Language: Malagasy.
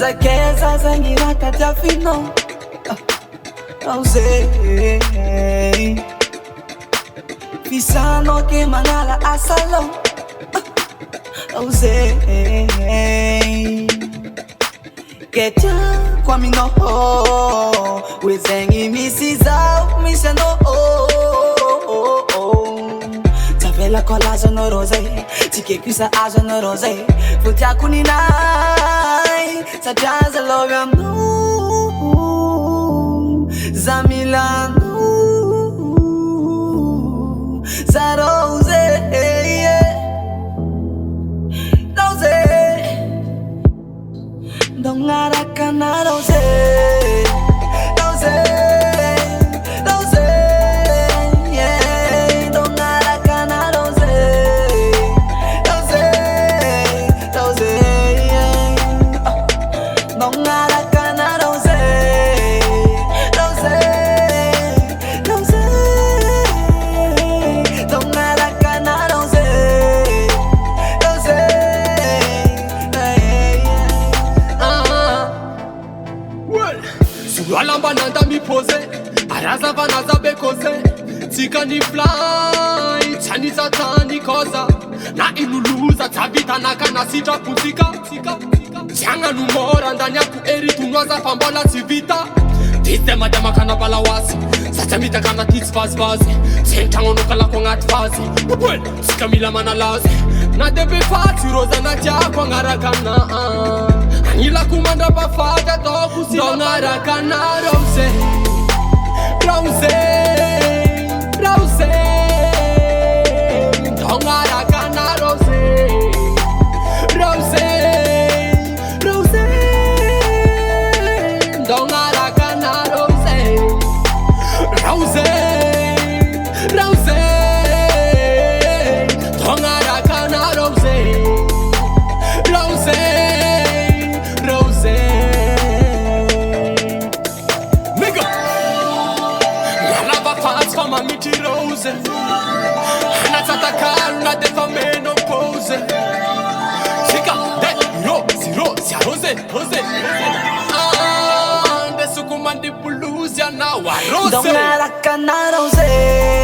Zakeza zangiraka tiafino Rose Pisano ke manala asalo Rose Ketia kwa mino Wezengi misiza Mishano Tavela collage no rose Tike kusa aja no rose Futia kuninai Sajaza love no Zamilano Za rose Rose Dongarakana rose Rose Rose Yeah Dongarakana rose Rose Rose Yeah Dongarakana rose Rose Rose Dongarakana rose Rose Sualamba nanda mi pose Araza vanaza bekose Tika ni fly Chani za tani koza Na inuluza Tabita naka na sita puntika Changa numora ndani ya kueri Tunwaza pambola sivita Tiste madama kana balawasi Satamita kana tits fast Sentango nukala kwa ngati fasi Sika mila manalazi Na debe fati roza na tia kwa ngarakana Anila kumanda bafata toku sila Dongarakana rose Rose Rose Dongarakana rose Rose Rose Dongarakana rose Rose Rose Dongarakana rose Rose Rose Nigga Nalava fats for my meaty rose Hanatata karuna defa meno pose Sika de zero sia rose Desu kumandi blues ya na wa rose Dongarakana rose